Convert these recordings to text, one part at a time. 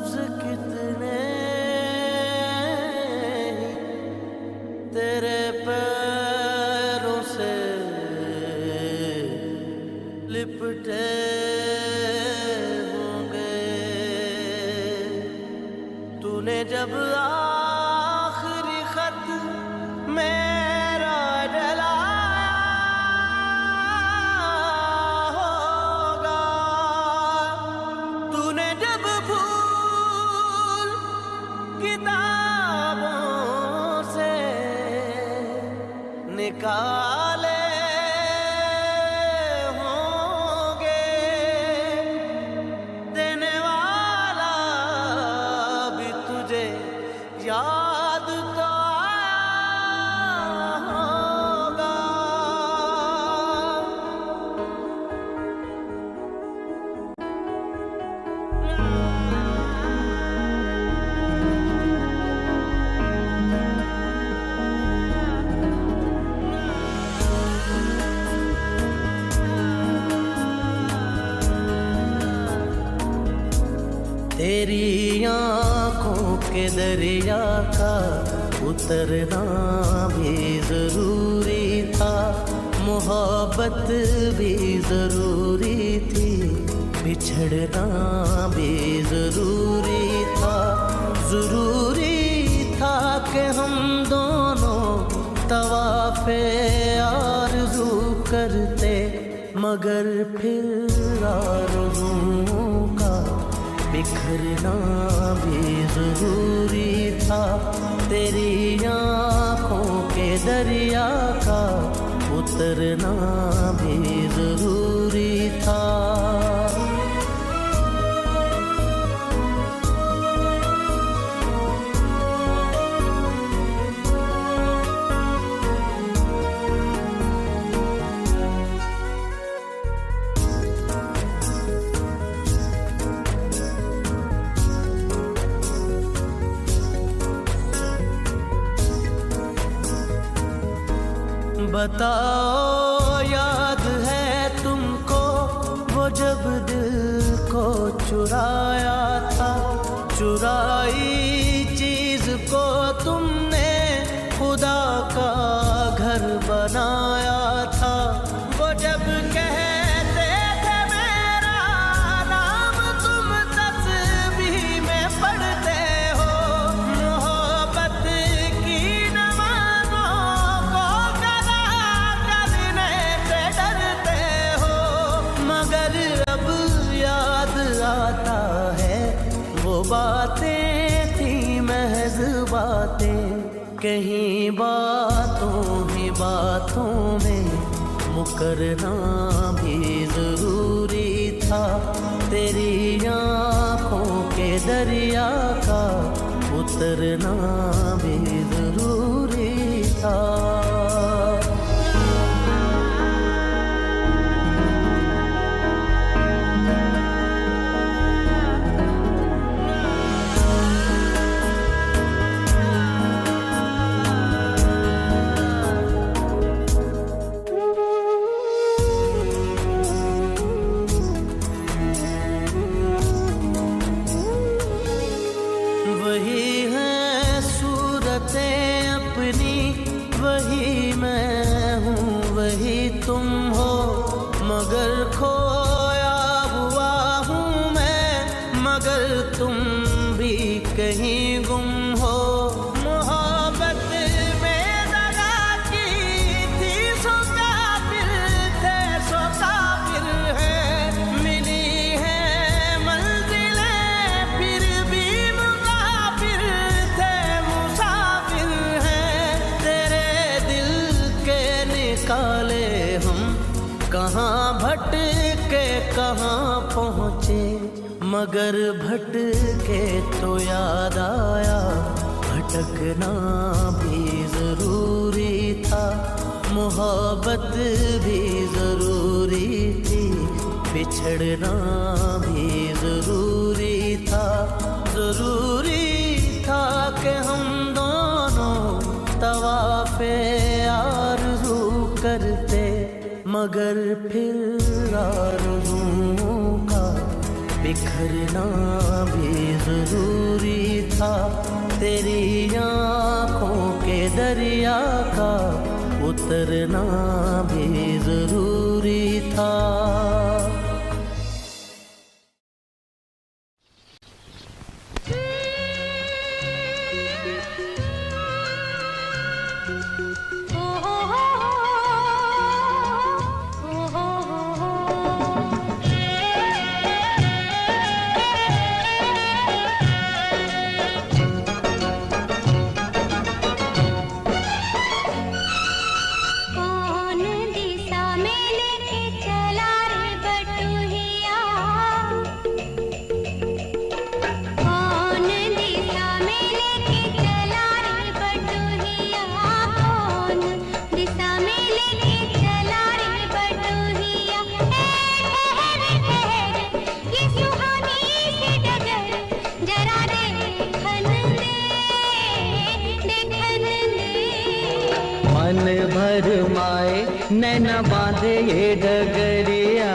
लफ्ज कितने तेरे पैरों से लिपटे होंगे। तूने जब आखिरी खत मेरा जलाया होगा, तूने जब फूल किताबों से निकाले होंगे, देने वाला भी तुझे याद तो आया होगा। तेरी आँखों के दरिया का उतरना भी जरूरी था, मोहब्बत भी जरूरी थी, बिछड़ना भी जरूरी था। जरूरी था कि हम दोनों तवाफ़े आरज़ू करते, मगर फिर आरज़ुओं का बिखरना भी जरूरी था। तेरी आँखों के दरिया का उतरना भी जरूरी था। बताओ याद है तुमको वो जब दिल को चुराया था, चुराई चीज को तुमने खुदा का घर बनाया था। वो जब कहते थे मेरा नाम तुम तस्बीह में पढ़ते हो, मोहब्बत की नमाज़ों को कज़ा करने से डरते हो, मगर अब याद आता है वो बातें थी महज़ बातें, कहीं बातों ही बातों में मुकरना भी जरूरी था। तेरी आँखों के दरिया का उतरना भी जरूरी था। वही है सूरतें अपनी, वही मैं हूँ वही तुम हो, मगर खोया हुआ हूँ मैं, मगर तुम भी कहीं गुम हो। मोहब्बत में दगा की थी सो काफिर थे, सो काफिर है, मिली है मंजिलें फिर भी मुसाफिर थे, मुसाफिर हैं। तेरे दिल के निकाले हम कहाँ भटके कहाँ पहुँचे, मगर भटके तो याद आया भटकना भी जरूरी था। मोहब्बत भी जरूरी थी, बिछड़ना भी जरूरी था। जरूरी था कि हम दोनों तवाफ़े आरज़ू करते, मगर फिर आरज़ुओं का बिखरना भी जरूरी था, तेरी आँखों के दरिया का उतरना भी जरूरी था। मन भर माए नैना बांधे ये डगरिया,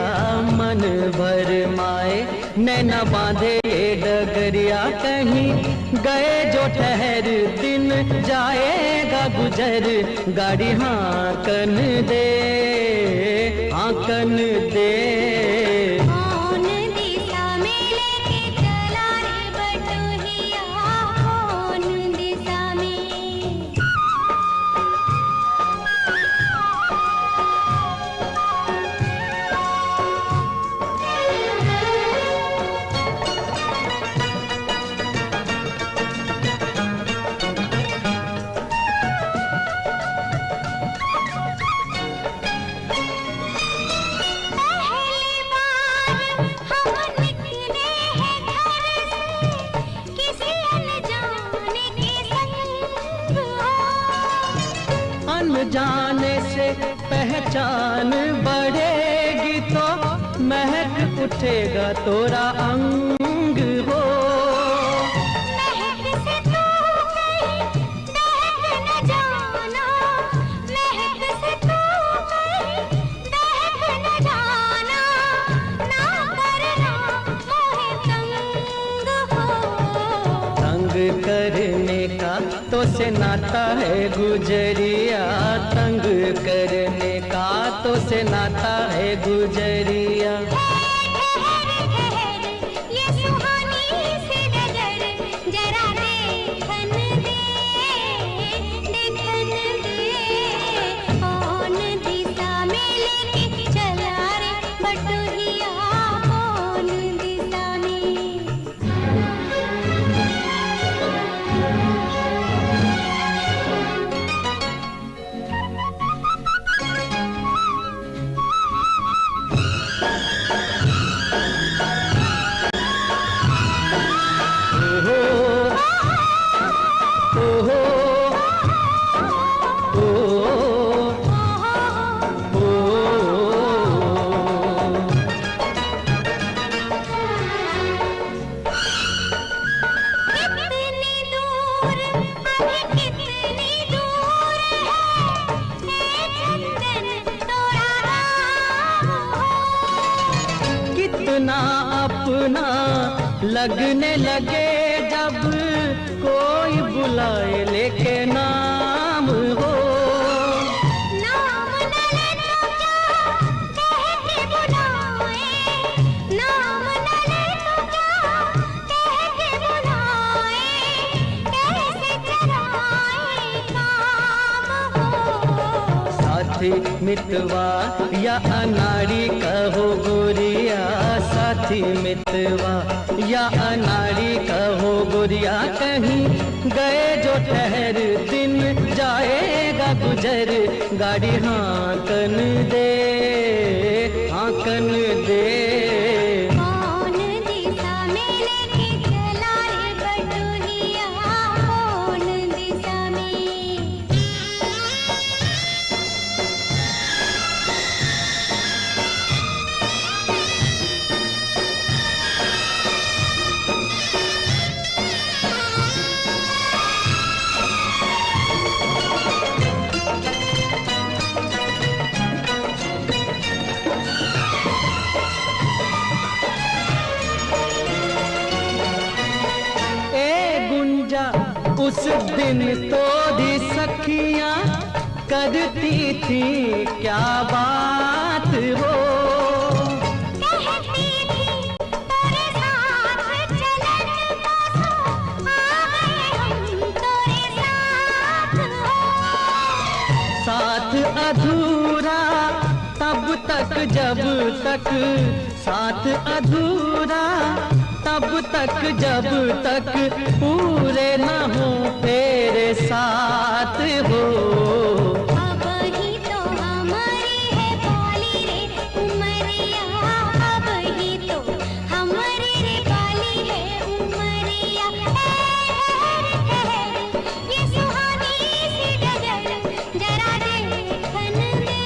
मन भर माए नैना बांधे ये डगरिया। कहीं गए जो ठहर दिन जाएगा गुजर, गाड़ी हांकन दे हांकन दे। जाने से पहचान बढ़ेगी तो महक उठेगा तोरा अंग हो। महक से तू कहीं दहक न जाना, महक से तू कहीं दहक न जाना, ना करना मोहे तंग हो। तंग करने का तो से नाता है गुजरिया, तंग करने का तो से नाता है गुजरिया। ये सुहानी सी नजर जरा देखन दे, देखन दे। कौन दिशा में लेके चला रे बटुहिया, कौन दिशा में। कितना अपना लगने लगे जब कोई बुलाए लेके नाम हो। नाम न ले तो क्या कह के बुलाए, नाम न ले तो क्या कह के बुलाए, कैसे चलाए काम हो। साथी मितवा या अनाड़ी कहो गोरिया, साथी मितवा या अनाड़ी कहो गोरिया। कहीं गए जो ठहर दिन जाएगा गुजर, गाड़ी हांकन दे हांकन दे। कौन दिशा में लेके चला रे बटुहिया, कौन दिशा में। उस दिन तो भी सखियां करती थी क्या बात वो, कहती थी तेरे साथ चलन को आ गए हम तेरे साथ हो। साथ अधूरा तब तक जब तक, साथ अधूरा तब तक जब तक पूरे न हो तेरे साथ हो। अब ही तो हमारी है बाली रे उमरिया, अब ही तो हमारी रे बाली है उमरिया। ये सुहानी सी डगर जरा देखन दे,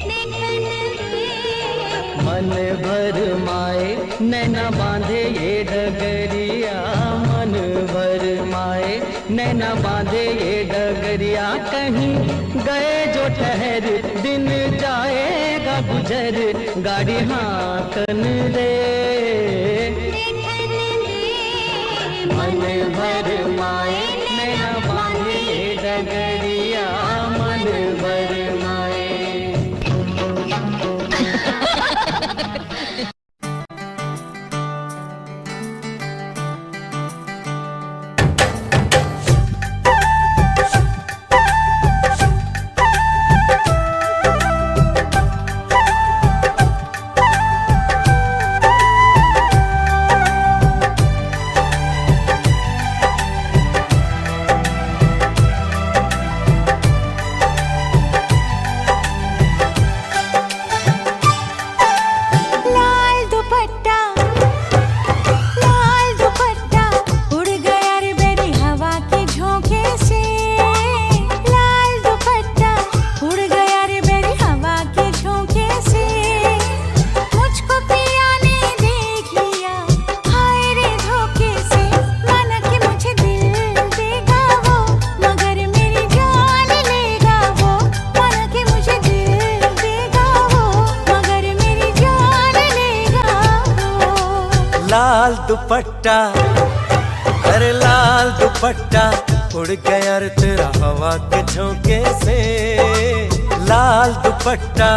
देखन दे। मन भर माए नैना बांधे ये डगरिया, मन भर माए नैना बांधे ये डगरिया। कहीं गए जो ठहर दिन जाएगा गुजर, गाड़ी हाकन दे, देखन दे। मन भर माए नैना बांधे ये डगरिया, मन भर माए। लाल दुपट्टा उड़ गया रे मेरी हवा के झोंके से। लाल दुपट्टा उड़ गया रे मेरी हवा के झोंके से। मुझको पिया ने देख लिया हाय रे धोखे से। माना कि मुझे दिल देगा वो मगर मेरी जान लेगा वो। माना कि मुझे दिल देगा वो मगर मेरी जान लेगा वो। लाल दुपट्टा, अरे लाल दुपट्टा उड़ गया रे तेरा हवा के झोंके से। लाल दुपट्टा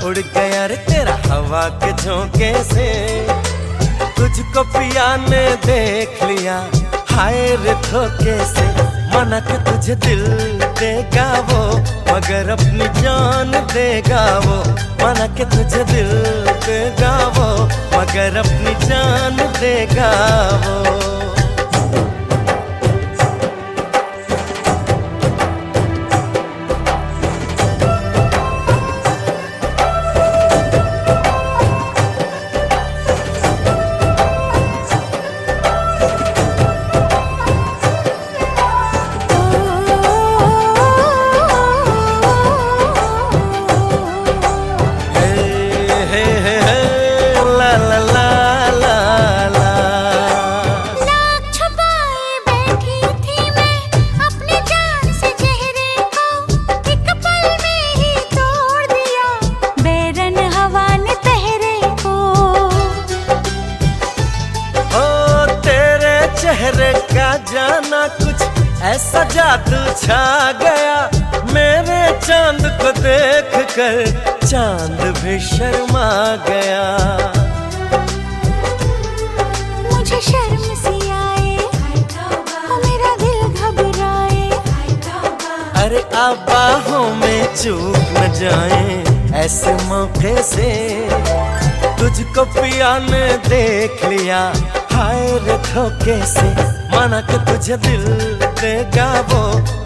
उड़ गया रे तेरा हवा के झोंके से। तुझको पिया ने देख लिया हाय रे धोखे से। माना कि तुझे दिल देगा वो मगर अपनी जान देगा वो। माना कि तुझे दिल देगा वो मगर अपनी जान देगा वो। ला ला ला ला ला। नाक छुपाए बैठी थी मैं अपनी जान से चेहरे को। एक पल में ही तोड़ दिया बेरन हवा ने पहरे को। ओ तेरे चेहरे का जाना कुछ ऐसा जादू छा गया। मेरे चांद को देख कर चांद भी शर्मा गया। मुझे शर्म सी आए ओ मेरा दिल घबराए। अरे आप बाहों में चूक न जाए ऐसे मौके से। तुझको पिया ने देख लिया हाय रे धोखे से। माना कि तुझे दिल देगा वो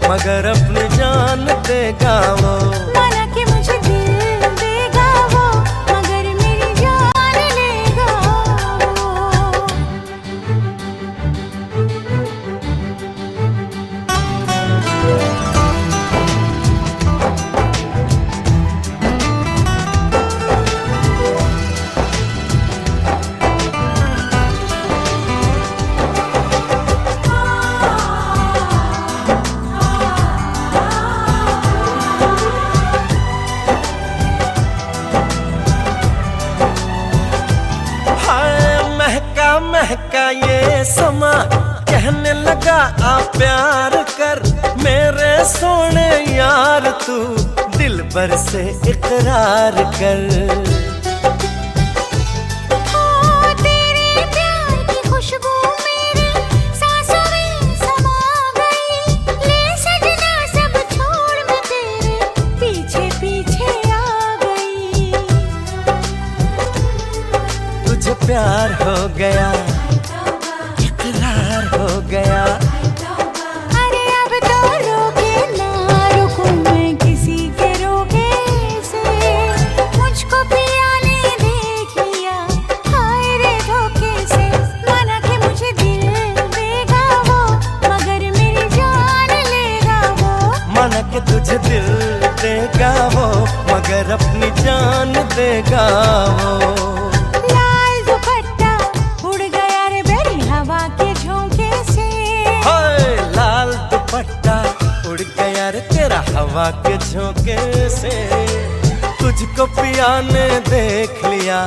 मगर अपनी जान देगा वो। माना कि मुझे दिल देगा वो मगर मेरी जान लेगा वो। महका ये समा कहने लगा आ प्यार कर मेरे सोने यार, तू दिल भर से इकरार कर। तुझे प्यार हो गया, इकरार हो गया। अरे अब तो रोके ना रुकूं मैं किसी के रोके से, मुझको पिया ने देख लिया हाय रे धोखे से। माना कि मुझे दिल देगा वो, मगर मेरी जान लेगा वो। माना कि तुझे दिल देगा वो, मगर अपनी जान देगा वो। उड़ गया रे तेरा हवा के झोंके से, तुझको पिया ने देख लिया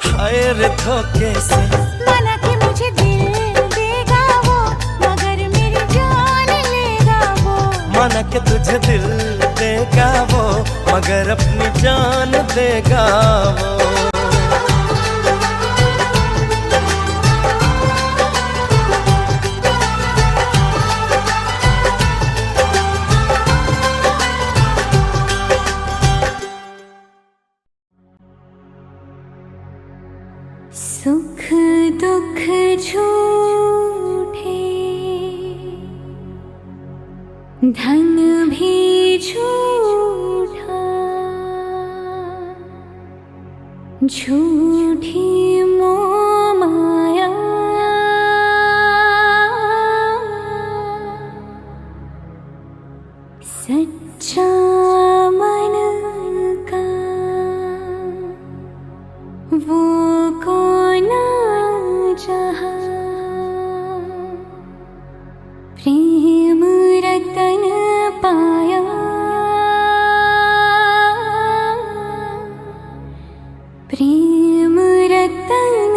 हाय रे धोखे से। माना कि मुझे दिल देगा वो, मगर मेरी जान लेगा वो। माना कि तुझे दिल देगा वो, मगर अपनी जान देगा वो। सुख दुख झूठे, धन भी झूठा, झूठी मोह माया, सच्चा मन का वो प्रेम रतन पाया, प्रेम रतन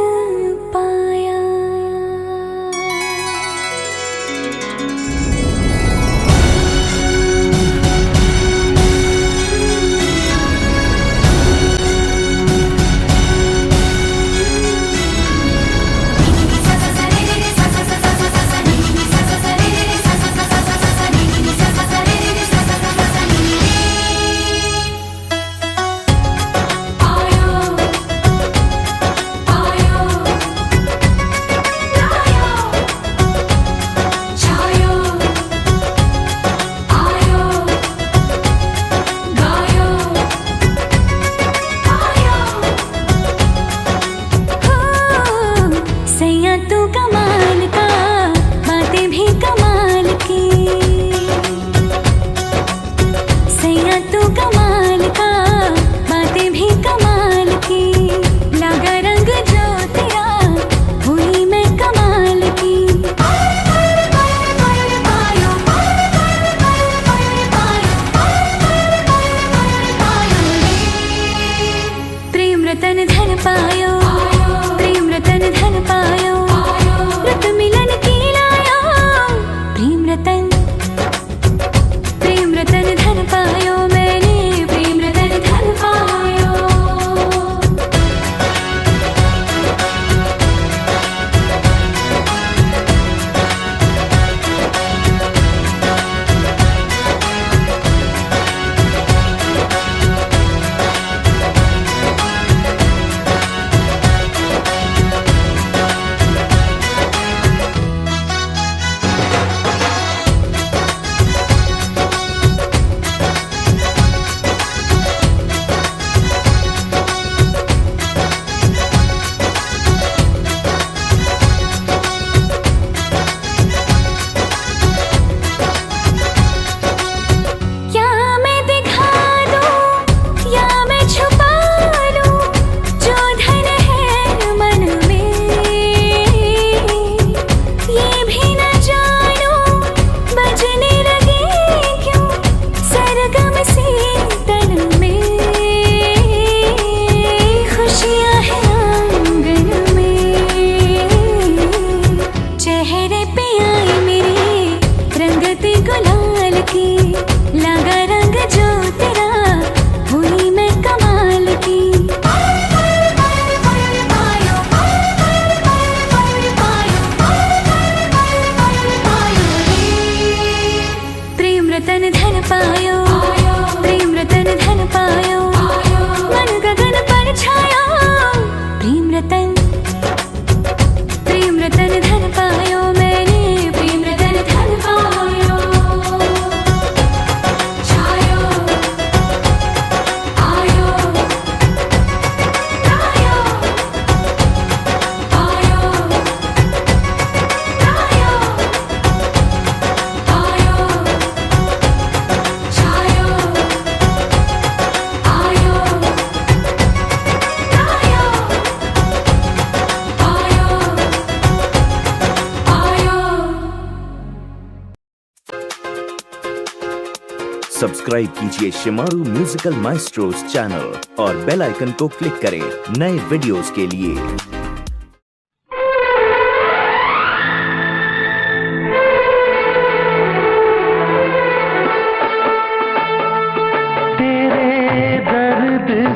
सब्सक्राइब कीजिए शिमारू म्यूजिकल माइस्ट्रोस चैनल और बेल आइकन को क्लिक करें नए वीडियोस के लिए।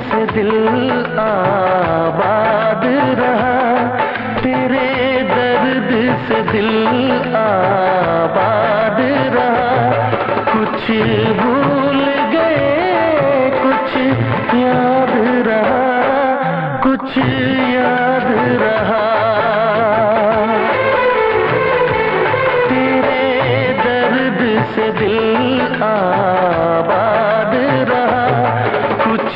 से दिल आबाद रहा, तेरे दर्द से दिल आबाद रहा। कुछ भूल गए कुछ याद रहा, कुछ याद रहा। तेरे दर्द से दिल आबाद रहा। कुछ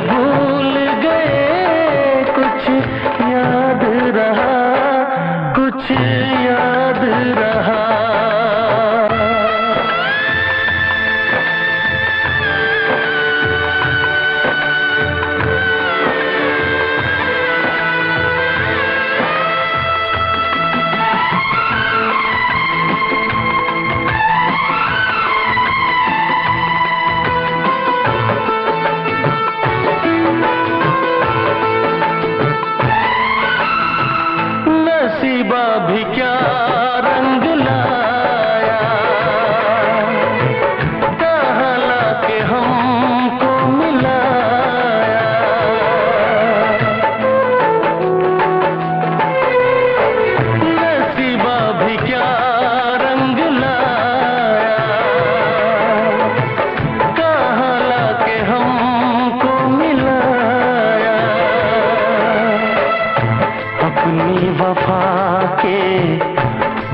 भूल गए कुछ याद रहा, कुछ याद रहा। नसीबा भी क्या रंग लाया, कहाँ लाके हमको मिलाया। नसीबा भी क्या रंग लाया, कहाँ लाके हमको मिलाया। अपनी वफा के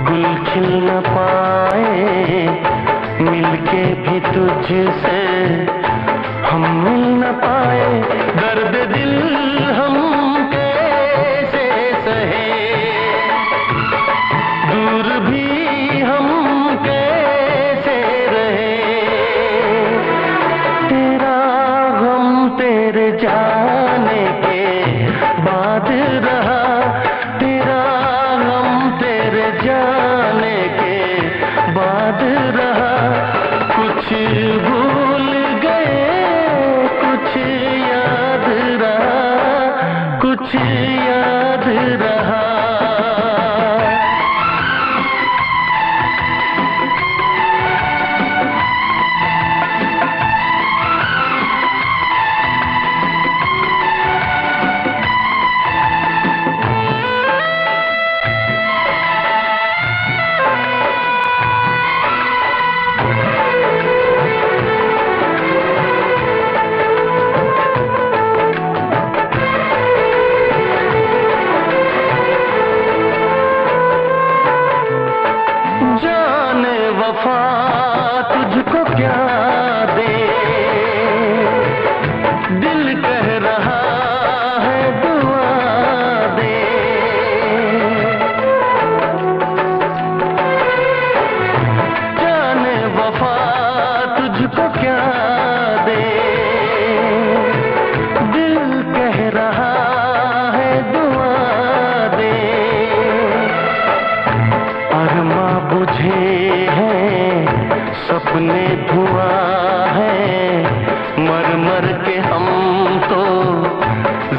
गुल खिल न पाए, मिलके भी तुझसे हम मिल न पाए। दर्द दिल हम कैसे सहे, दूर भी हम कैसे रहे। तेरा गम तेरे जाने के बाद रहा, तेरा गम तेरे जाने के बाद रहा। कुछ भूल गए कुछ याद रहा, कुछ याद रहा। जाने वफा तुझको क्या दे, दिल कह रहा है दुआ दे। जाने वफा तुझको क्या दे, दिल कह रहा है दुआ दे। अरमा बुझे हैं सपने धुआं है, मर मर के हम तो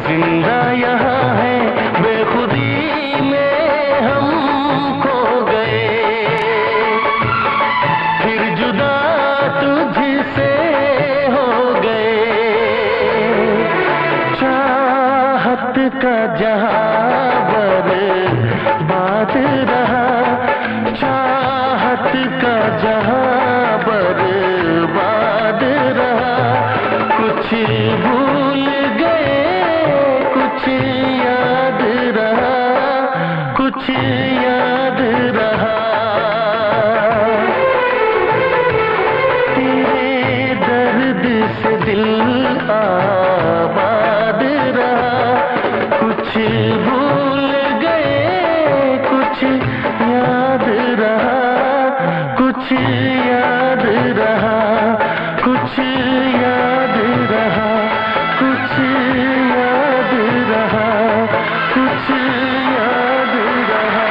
जिंदा यहाँ हैं। बेखुदी में हम खो गए, फिर जुदा तुझसे हो गए। चाहत का जहां बर्बाद रहा, चाहत का जहां बर्बाद रहा। कुछ भूल गए कुछ याद रहा, कुछ याद रहा। तेरे दर्द से दिल आबाद रहा। कुछ भूल गए कुछ याद रहा, कुछ याद रहा, कुछ याद रहा, कुछ याद रहा, कुछ याद रहा।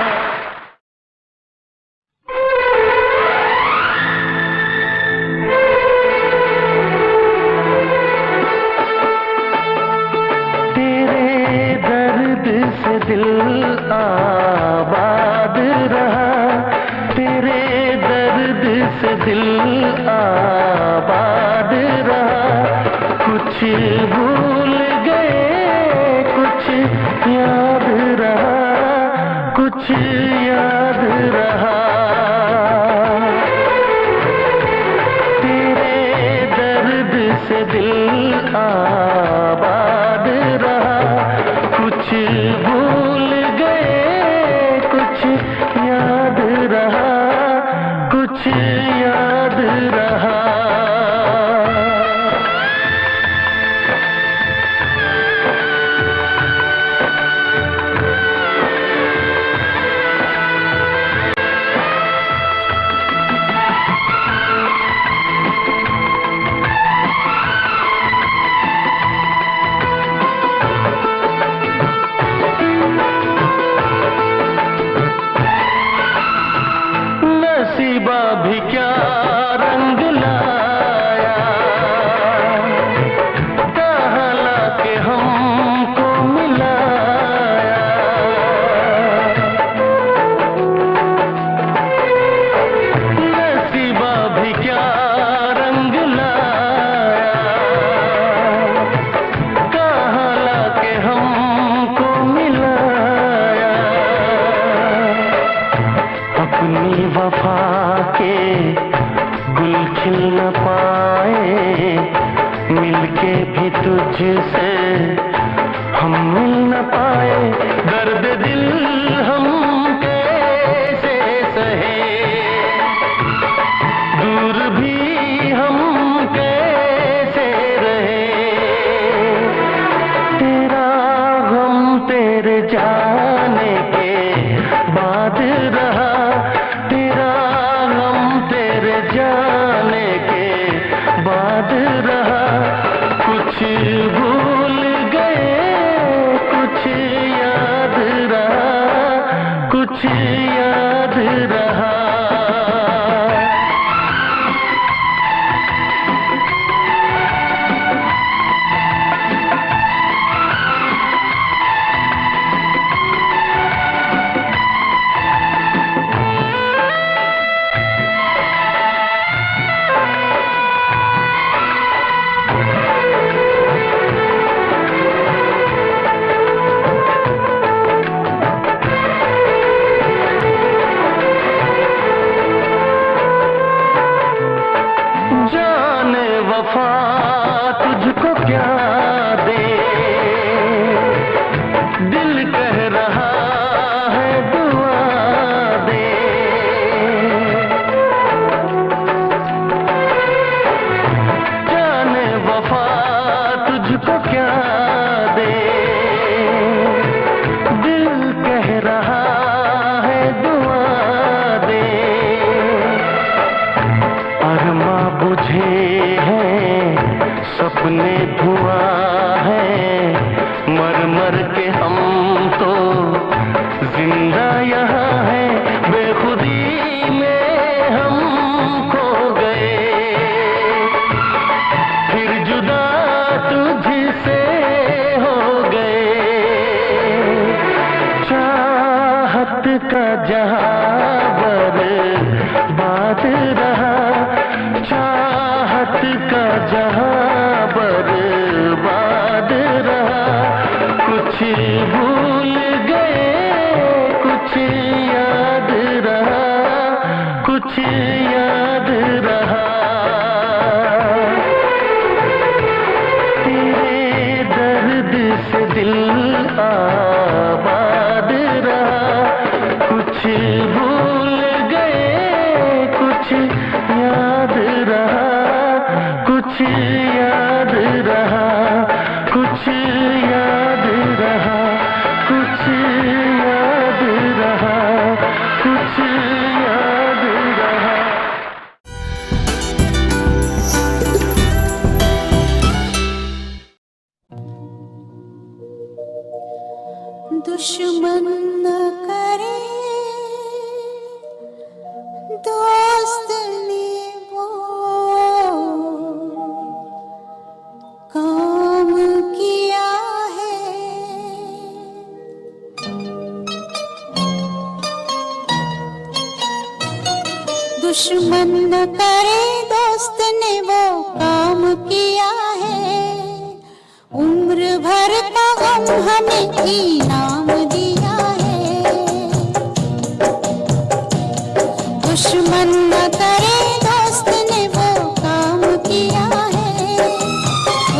आबाद रहा, तेरे दर्द से दिल आबाद रहा। कुछ भूल गए कुछ याद रहा, कुछ याद रहा। तेरे दर्द से दिल आबाद रहा, कुछ भूल गए कुछ याद रहा, कुछ याद रहा। नसीबा भी क्या रंग लाया, कहाँ लाके हमको मिलाया। नसीबा भी क्या रंग लाया, कहाँ लाके हमको मिलाया। अपनी वफा के गुल खिल न पाए, मिलके भी तुझसे हम मिल न पाए। दर्द दिल हम कैसे सहे, दूर भी हम कैसे रहे। तेरा गम तेरे जाने के बाद रहा, तेरा गम तेरे जाने के बाद रहा। कुछ भूल गए कुछ याद रहा, कुछ याद रहा। जाने वफा तुझको क्या दे, दिल कह रहा है दुआ दे। जाने वफा तुझको क्या दे, दिल कह रहा है दुआ दे। अरमा बुझे हैं सपने धुआं है, मर मर के हम तो जिंदा यहाँ हैं। बेखुदी में हम खो गए, फिर जुदा तुझसे हो गए। चाहत का जहां बर्बाद रहा, चाहत का जहां बर्बाद रहा। कुछ भूल गए कुछ याद रहा, कुछ याद रहा। तेरे दर्द से दिल आबाद रहा, कुछ भूल दुश्मन न करे दोस्त ने वो काम किया है, उम्र भर का गम हमें इनाम दिया है। दुश्मन न करे दोस्त ने वो काम किया है,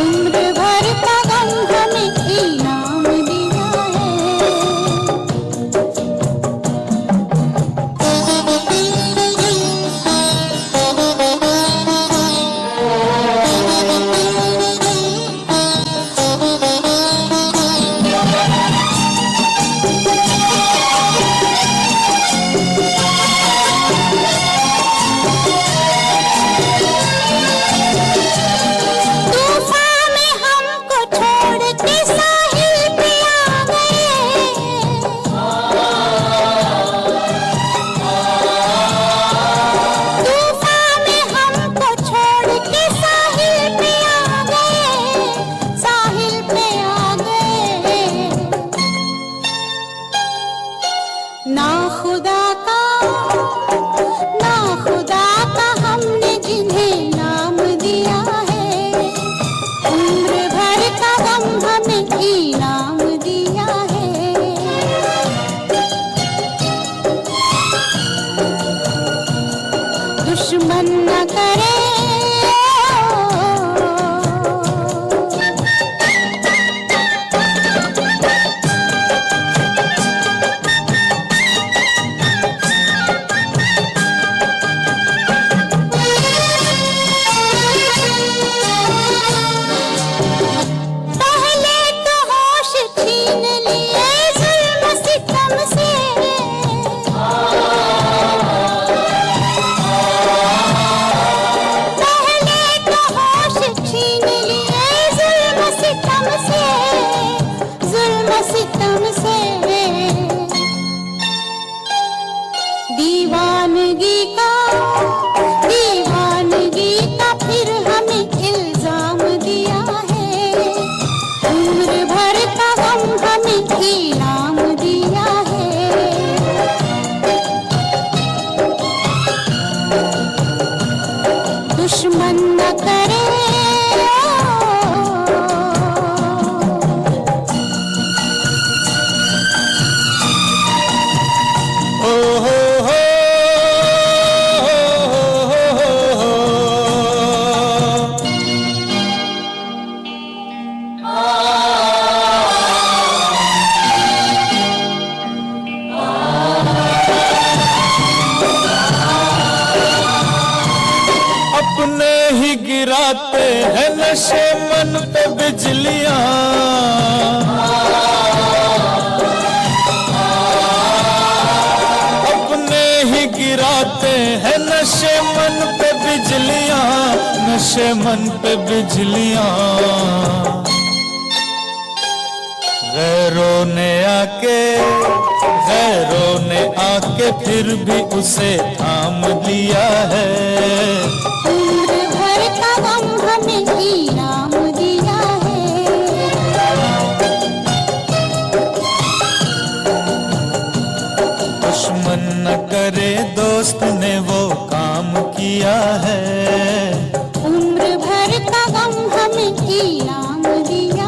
उम्र भर का गम हमें इनाम दिया है। तूफान में हमको छोड़ के साहिल पे आ गए, तूफान में हमको छोड़ के साहिल पे आ गए, साहिल पे आ गए। ना खुदा का, ना खुदा का हमने जिन्हें नाम दिया है, उम्र भर का गम हमें इनाम दिया है। दुश्मन न करे पहले तो होश छीन लिए जुल्म सितम से, पहले तो होश छीन लिए जुल्म सितम से, जुल्म सितम से। दीवानगी का, दीवानगी का फिर हमें इल्जाम दिया है, उम्र भर का गम हमें इनाम दिया है। दुश्मन न करे ओ हो अपने ही गिराते हैं नशे मन पे बिजलियां, अपने ही गिराते हैं नशे मन पे बिजलियां, नशे मन पे बिजलियां। गैरों ने आके, गैरों ने आके फिर भी उसे थाम लिया है, उम्र भर का गम हमें इनाम दिया है। दुश्मन न करे दोस्त ने वो काम किया है, उम्र भर का गम हमें इनाम दिया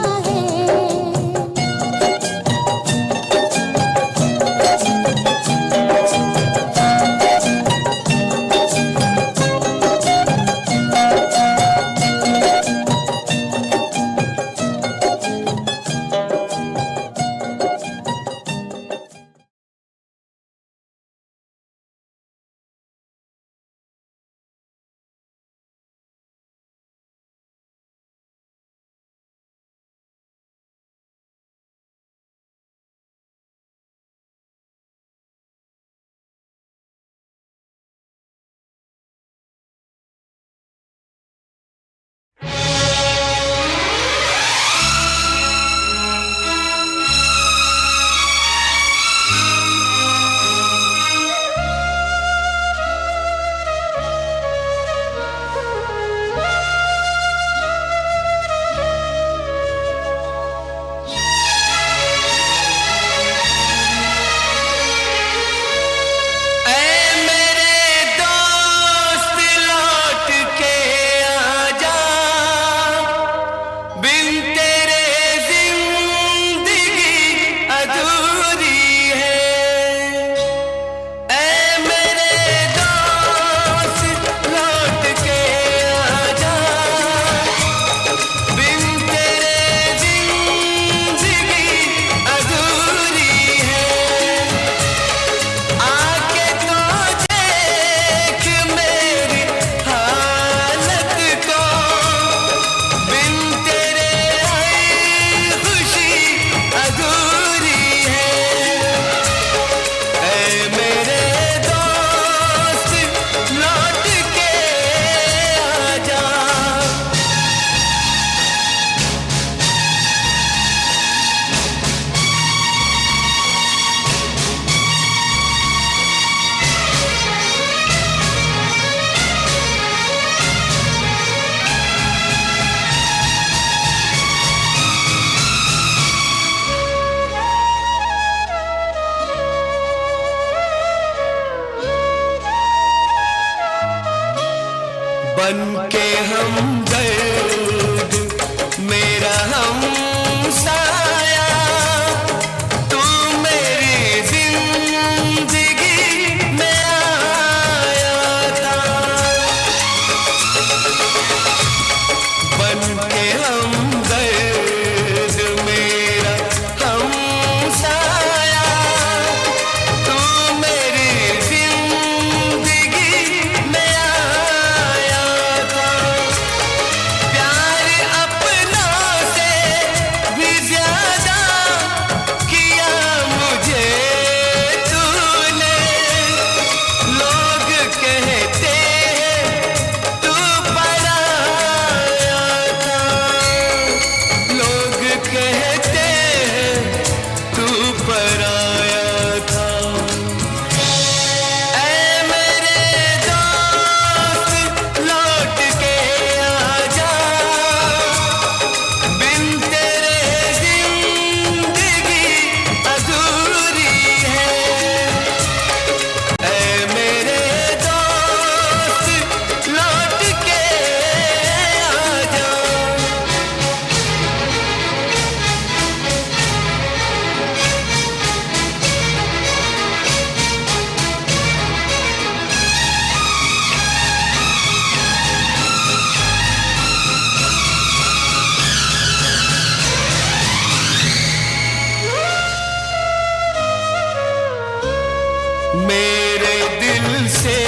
मेरे दिल से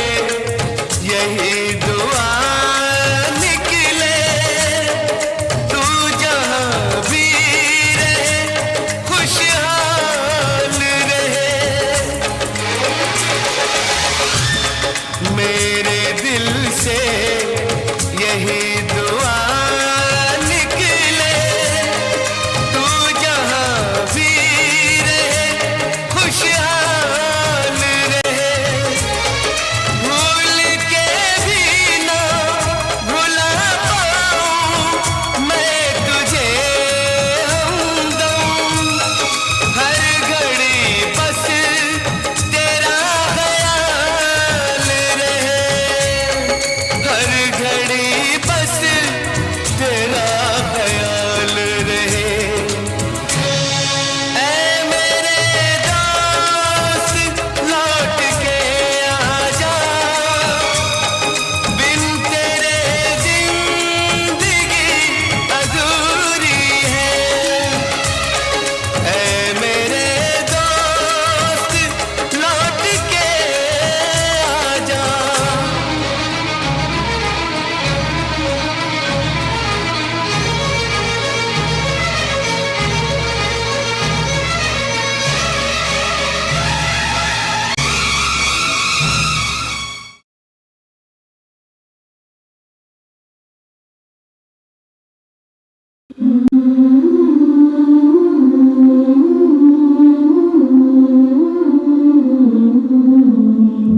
यही दुआ निकले, तू जहां भी रहे खुशहाल रहे। मेरे दिल से यही दुआ निकले, तू जहां भी रहे खुशहाल रहे। भूल के भी ना भुला पाऊं मैं तुझे हमदम, हर घड़ी बस तेरा ख्याल रहे, हर घड़ी बस तेरा ख्याल रहे। ऐ मेरे दोस्त लौट के आजा, बिन तेरे जिंदगी अधूरी है। ऐ मेरे दोस्त लौट के आजा।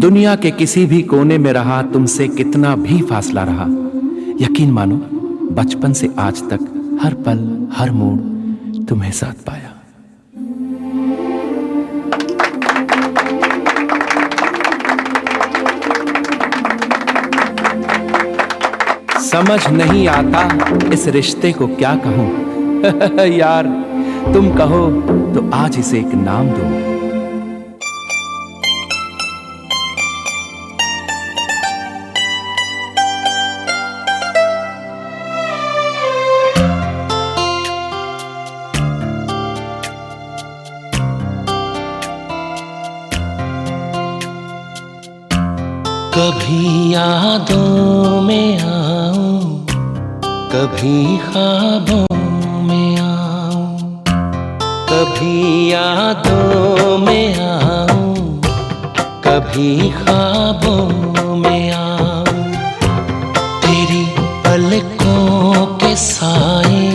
दुनिया के किसी भी कोने में रहा, तुमसे कितना भी फासला रहा, यकीन मानो बचपन से आज तक हर पल हर मोड़ तुम्हें साथ पाया। समझ नहीं आता इस रिश्ते को क्या कहूं यार तुम कहो तो आज इसे एक नाम दो। कभी यादों में आऊं, कभी ख्वाबों में आऊं, कभी यादों में आऊं, कभी ख्वाबों में आऊं। तेरी पलकों के साए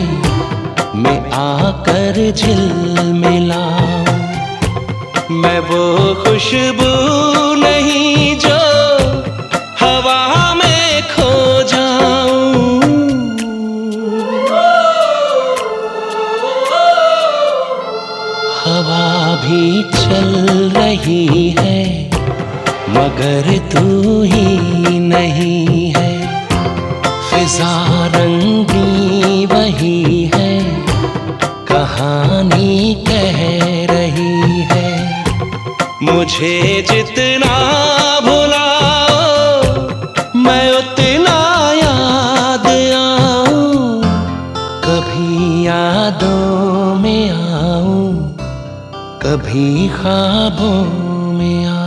में आकर झिलमिलाऊं। मैं वो खुशबू नहीं जो हवा में खो जाऊं। हवा भी चल रही है मगर तू ही नहीं है। फिजा रंगी वही है, कहानी कह रही है। मुझे जितना भुलाओ मैं उतना याद आऊं। कभी यादों में आऊं, कभी ख्वाबों में आऊं।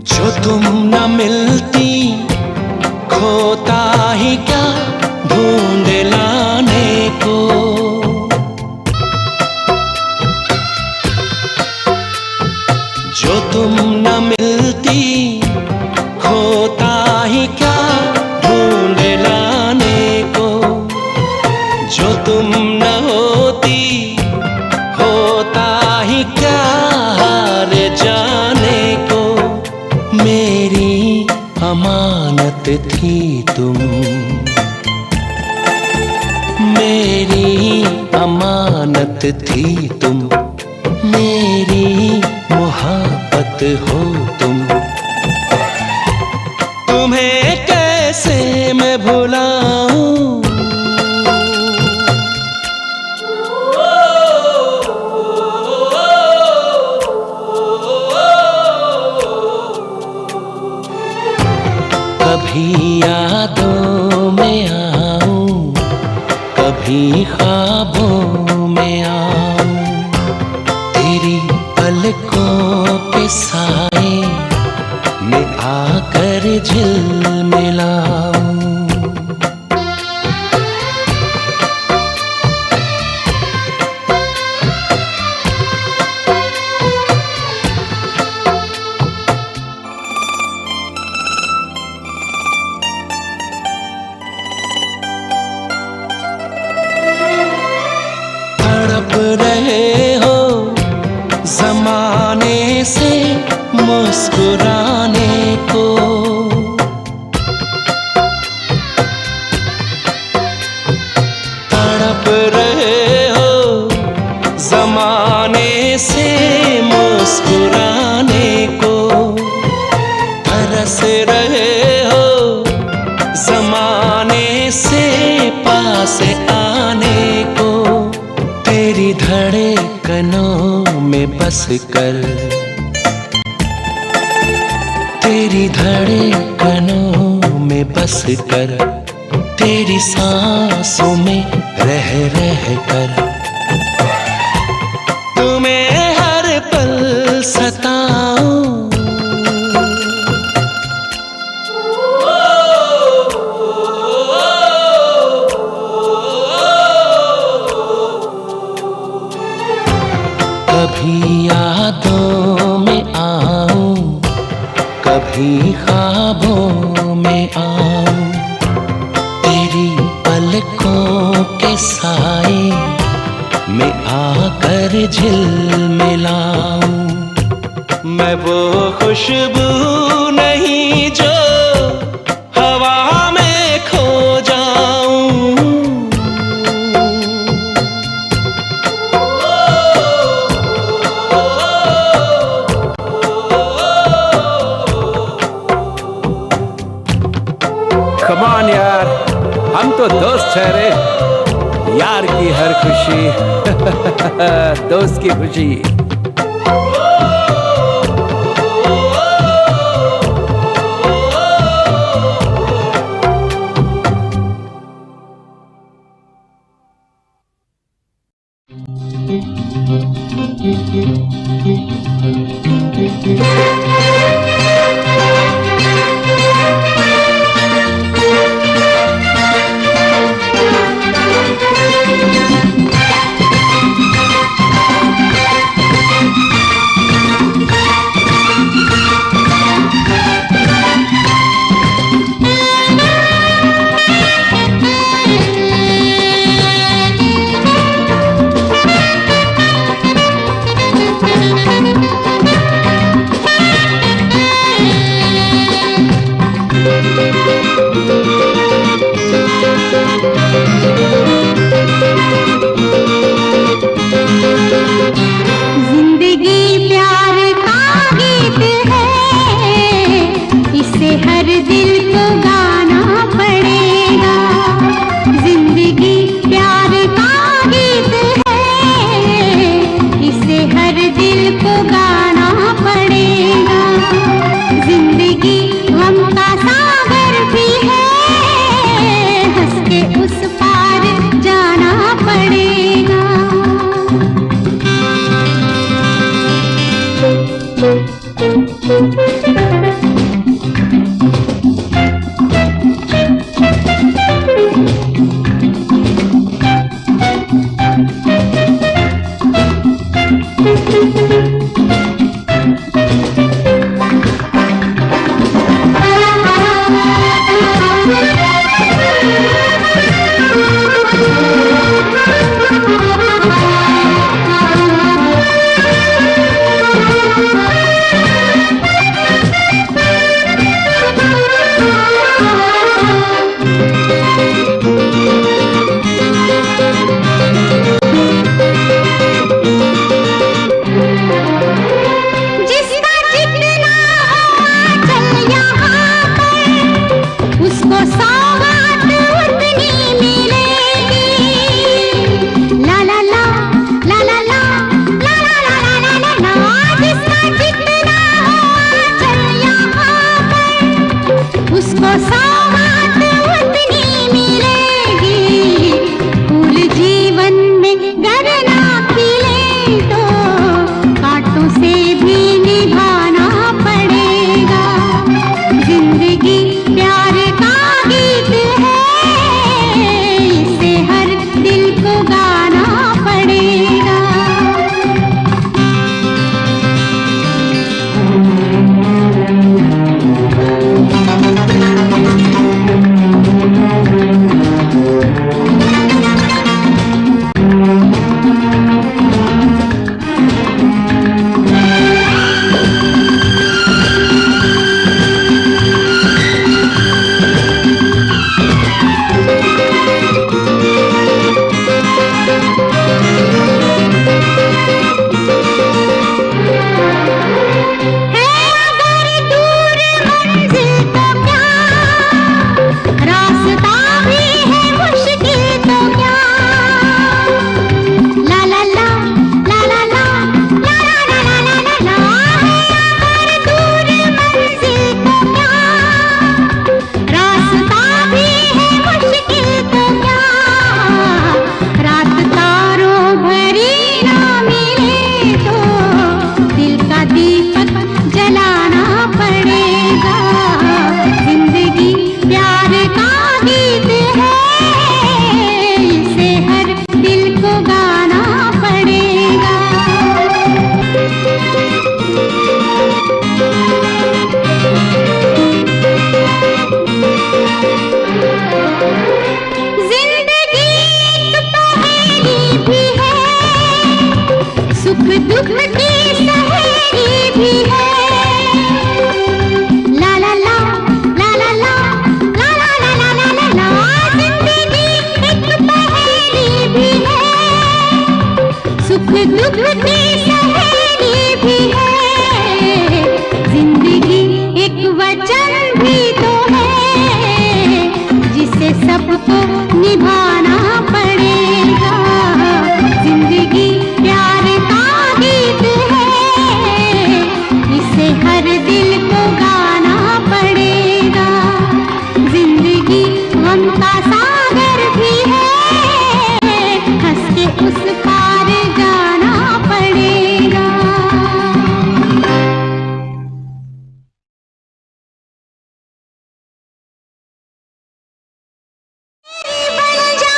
जो तुम न मिलती खोता ही क्या ढूंढ लाने को। जो तुम न मिलती खोता ही क्या ढूंढ लाने को। जो तुम न होती होता ही क्या हार जाने को। मेरी मेरी अमानत थी तुम, मेरी मोहब्बत हो तुम। तुम्हें कैसे मैं भुलाऊं, कभी यादों में आऊं, कभी ख्वाबों में आऊं, तेरी पलकों के साए में आकर झिलमिलाऊं। रहे हो जमाने से मुस्कुराने को, तड़प रहे हो जमाने से मुस्कुराने को, तरस रहे हो जमाने से पास आने को। तेरी धड़कनों में बस कर, तेरी धड़कनों में बस कर, तेरी सांसों में रह रह कर, तुम्हें हर पल सताऊं। कभी यादों में आऊं, कभी ख्वाबों में आऊं, तेरी पलकों के साए में आकर झिलमिलाऊं। मैं वो खुशबू नहीं जो हवा में खो जाऊं, कमान यार, हम तो दोस्त ठहरे। यार की हर खुशी दोस्त की खुशी। दुख की सहेली भी है, जिंदगी एक वचन भी तो है, जिसे सबको निभाना पड़ेगा। जिंदगी प्यार का गीत है, इसे हर दिल को गाना पड़ेगा। जिंदगी गम का सागर भी है, हंस के उस पार जाना पड़ेगा। बन जा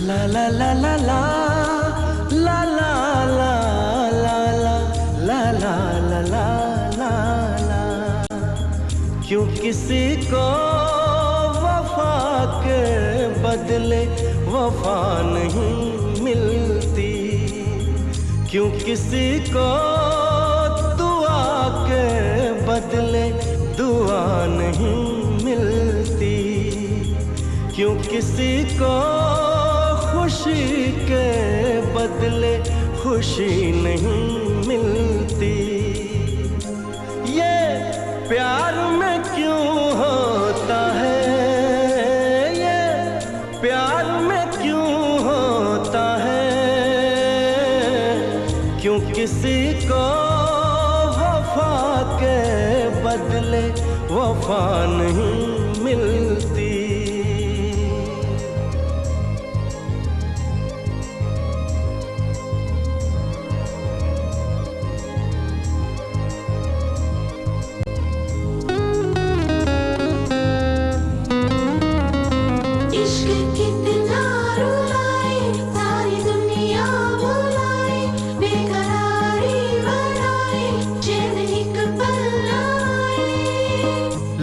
ला ला ला ला ला ला ला ला ला ला ला ला ला ला ला ला। क्यों किसी को वफा के बदले वफा नहीं मिलती, क्यों किसी को दुआ के बदले दुआ नहीं मिलती, क्यों किसी को खुशी के बदले खुशी नहीं मिलती। ये प्यार में क्यों होता है, ये प्यार में क्यों होता है, क्यों किसी को वफा के बदले वफा नहीं मिलती।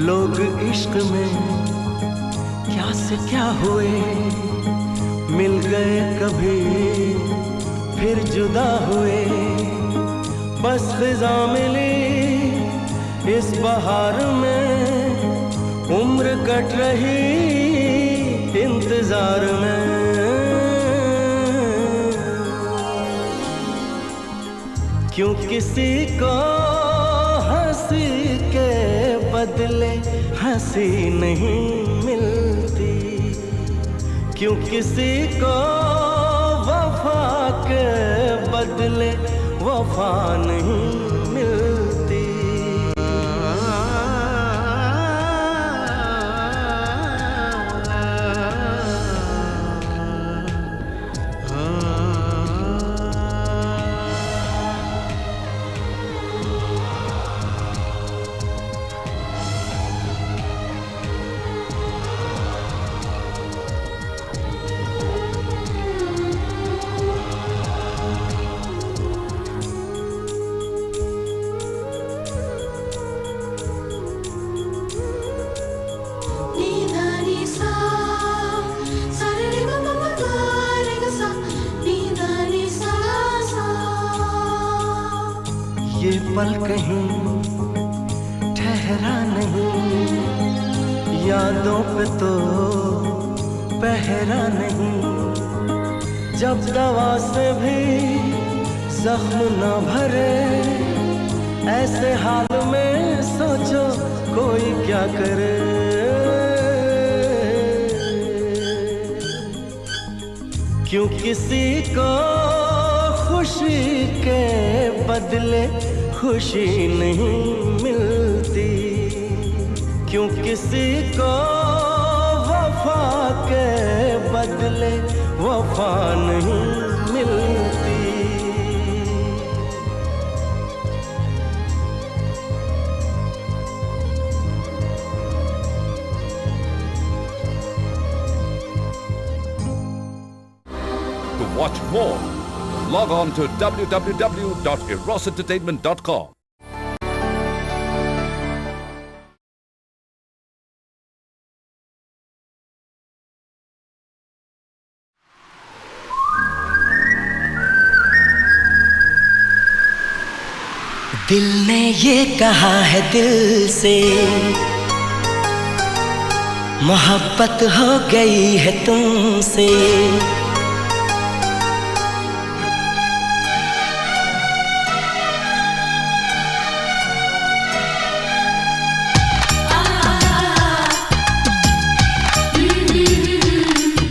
लोग इश्क में क्या से क्या हुए, मिल गए कभी फिर जुदा हुए। बस खिज़ा मिली इस बहार में, उम्र कट रही इंतजार में। क्यों किसी को हंसी के बदले हंसी नहीं मिलती, क्यों किसी को वफा के बदले वफा नहीं मिलती। ये पल कहीं ठहरा नहीं, यादों पे तो पहरा नहीं। जब दवा से भी जख्म न भरे, ऐसे हाल में सोचो कोई क्या करे। क्यों किसी को खुशी के बदले खुशी नहीं मिलती, क्यों किसी को वफा के बदले वफा नहीं मिलती। To watch more, log on to www.erosentertainment.com. दिल ने ये कहा है दिल से, मोहब्बत हो गई है तुमसे।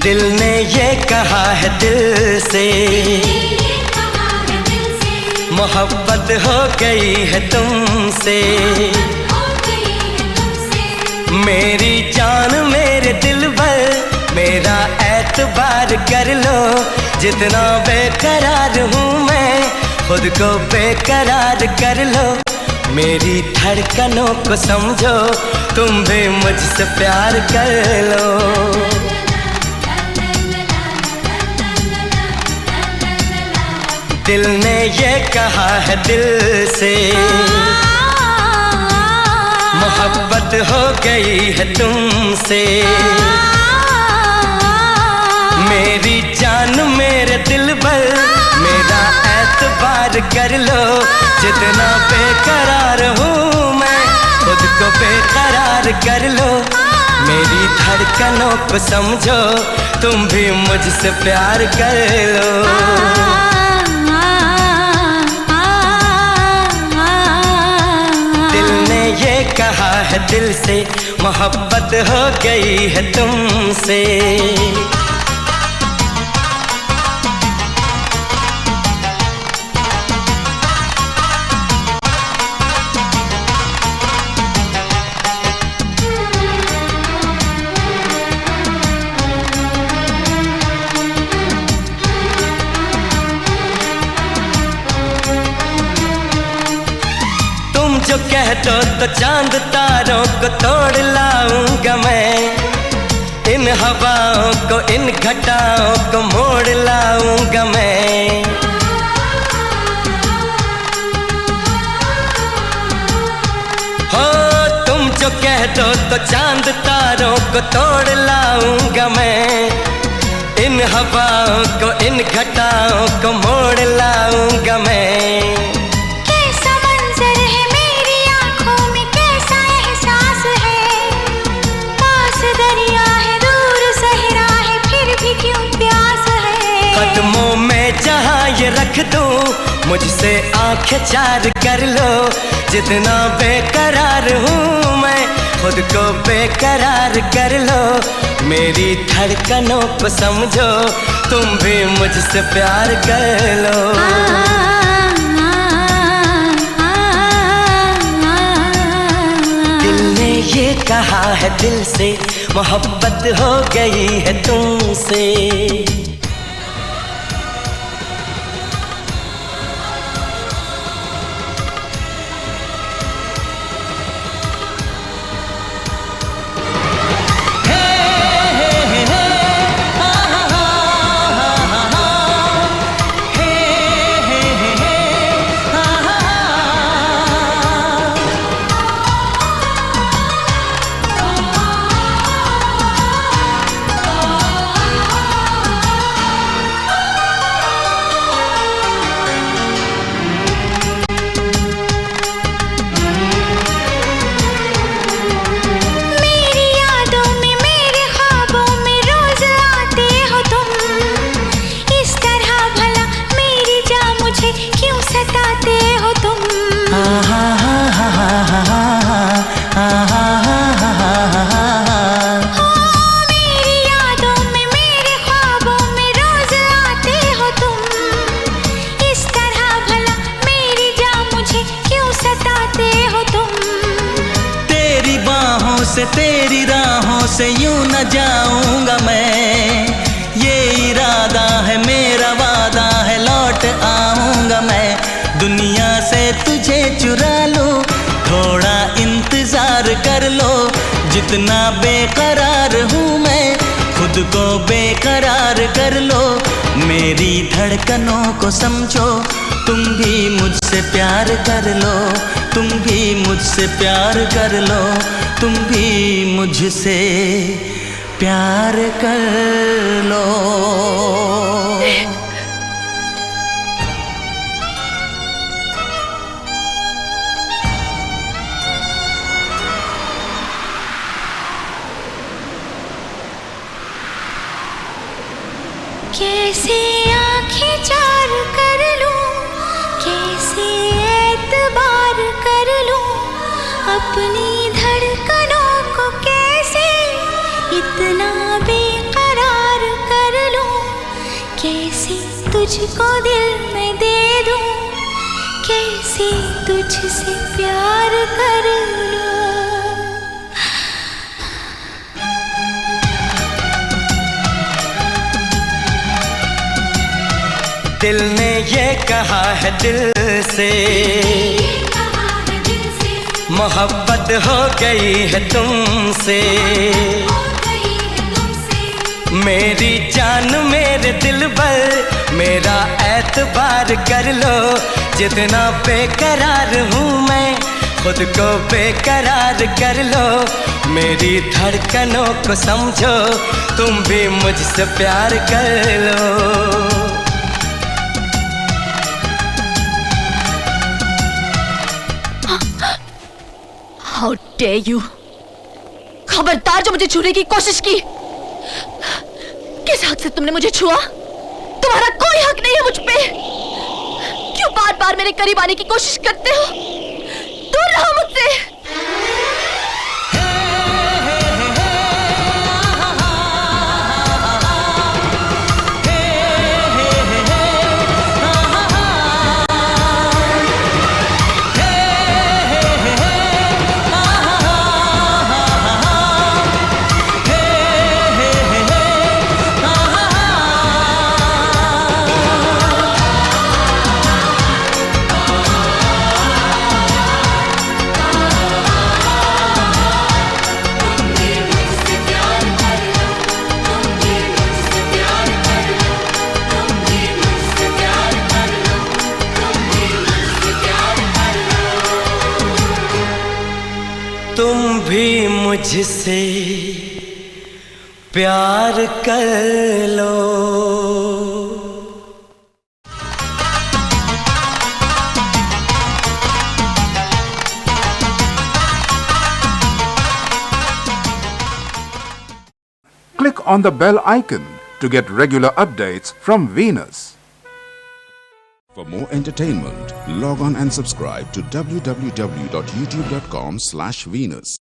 दिल ने ये कहा है दिल से, मोहब्बत हो गई है तुमसे। मेरी जान मेरे दिल भर, मेरा एतबार कर लो। जितना बेकरार हूँ मैं, खुद को बेकरार कर लो। मेरी धड़कनों को समझो, तुम भी मुझसे प्यार कर लो। दिल ने ये कहा है दिल से, मोहब्बत हो गई है तुमसे। मेरी जान मेरे दिल पर मेरा एतबार कर लो, जितना बेकरार हूँ मैं खुद को बेकरार कर लो। मेरी धड़कनों को समझो, तुम भी मुझसे प्यार कर लो। दिल ने ये कहा है दिल से, मोहब्बत हो गई है तुमसे। जो कह दो तो चांद तारों को तोड़ लाऊंगा मैं, इन हवाओं को इन घटाओं को मोड़ लाऊंगा मैं। हो तुम जो कह दो तो चांद तारों को तोड़ लाऊंगा मैं, इन हवाओं को इन घटाओं को मोड़ लाऊंगा मैं। कदमों में जहाँ ये रख दूँ, मुझसे आंखें चार कर लो। जितना बेकरार हूँ मैं खुद को बेकरार कर लो। मेरी धड़कनों को समझो, तुम भी मुझसे प्यार कर लो। दिल ने ये कहा है दिल से, मोहब्बत हो गई है तुमसे। से तेरी राहों से यूं न जाऊंगा मैं, ये इरादा है मेरा वादा है लौट आऊंगा मैं। दुनिया से तुझे चुरा लूं, थोड़ा इंतजार कर लो। जितना बेकरार हूँ मैं खुद को बेकरार कर लो। मेरी धड़कनों को समझो, तुम भी मुझसे प्यार कर लो। तुम भी मुझसे प्यार कर लो। तुम भी मुझसे प्यार कर लो। कैसे आँखें चार कर लूं, कैसे एतबार कर लूं, अपनी धड़कनों को कैसे इतना बेकरार कर लूं, कैसे तुझको दिल में दे दूं, कैसे तुझसे प्यार कर लूं। दिल ने ये कहा है दिल से, मोहब्बत हो गई है तुमसे। मेरी जान मेरे दिल पर मेरा एतबार कर लो। जितना बेकरार हूँ मैं खुद को बेकरार कर लो। मेरी धड़कनों को समझो, तुम भी मुझसे प्यार कर लो। How dare you! खबरदार जो मुझे छूने की कोशिश की। किस हक से तुमने मुझे छुआ? तुम्हारा कोई हक नहीं है मुझ पे। क्यों बार बार मेरे करीब आने की कोशिश करते हो? दूर रहो मुझसे। तुम भी मुझसे प्यार कर लो। Click on the bell icon to get regular updates from Venus. For more entertainment, log on and subscribe to www.youtube.com/Venus.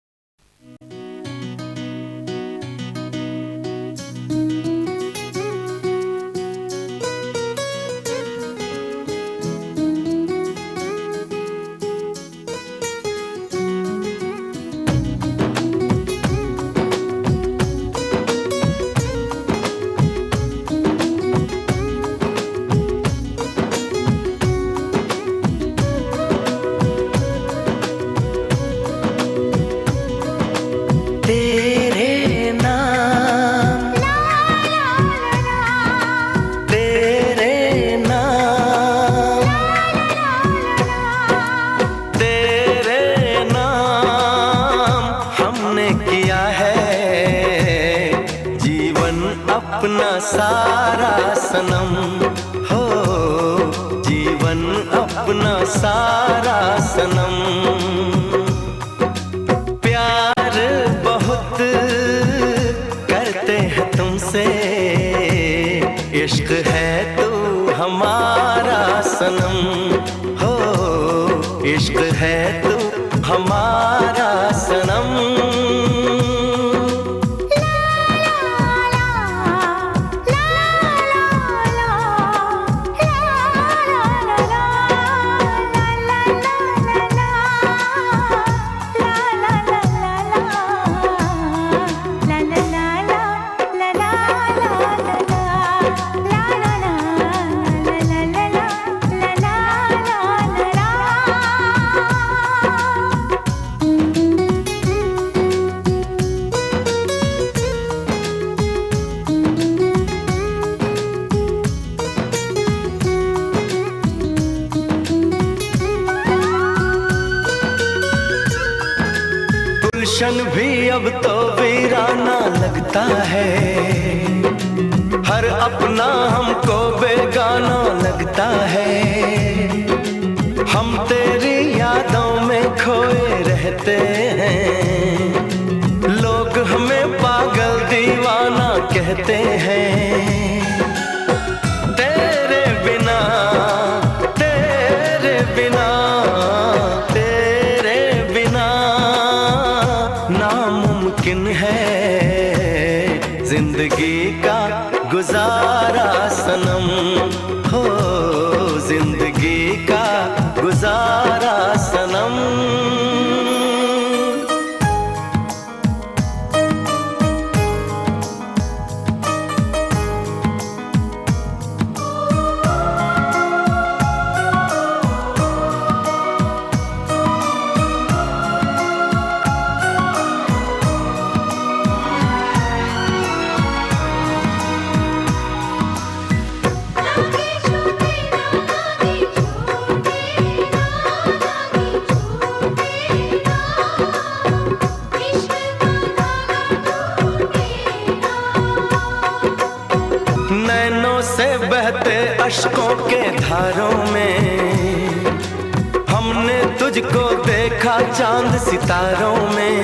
अपना सारा सनम हो, जीवन अपना सारा सनम। प्यार बहुत करते हैं तुमसे, इश्क है तू हमारा सनम हो, इश्क है तू हमारा सनम। गुलशन भी अब तो वीराना लगता है, हर अपना हमको बेगाना लगता है। हम तेरी यादों में खोए रहते हैं, लोग हमें पागल दीवाना कहते हैं। तेरे बिना तेरे बिना तेरे बिना नामुमकिन है जिंदगी का गुजारा सनम हो, जिंदगी का गुजारा सनम। से बहते अश्कों के धारों में हमने तुझको देखा चांद सितारों में।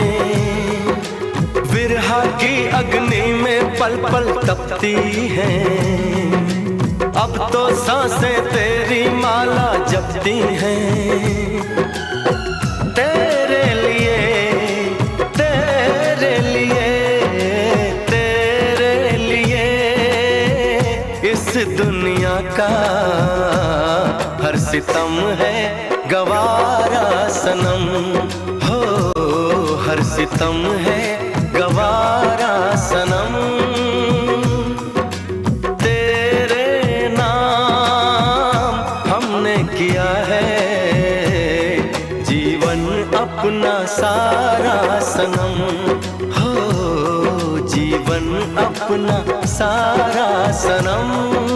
विरहा की अग्नि में पल पल तपती हैं, अब तो सांसें तेरी माला जपती हैं। तेरे लिए तेरे लिए तेरे लिए इस दुनिया का हर सितम है गवारा सनम। हो हर सितम है गवारा सनम। तेरे नाम हमने किया है जीवन अपना सारा सनम। हो जीवन अपना सारा सनम।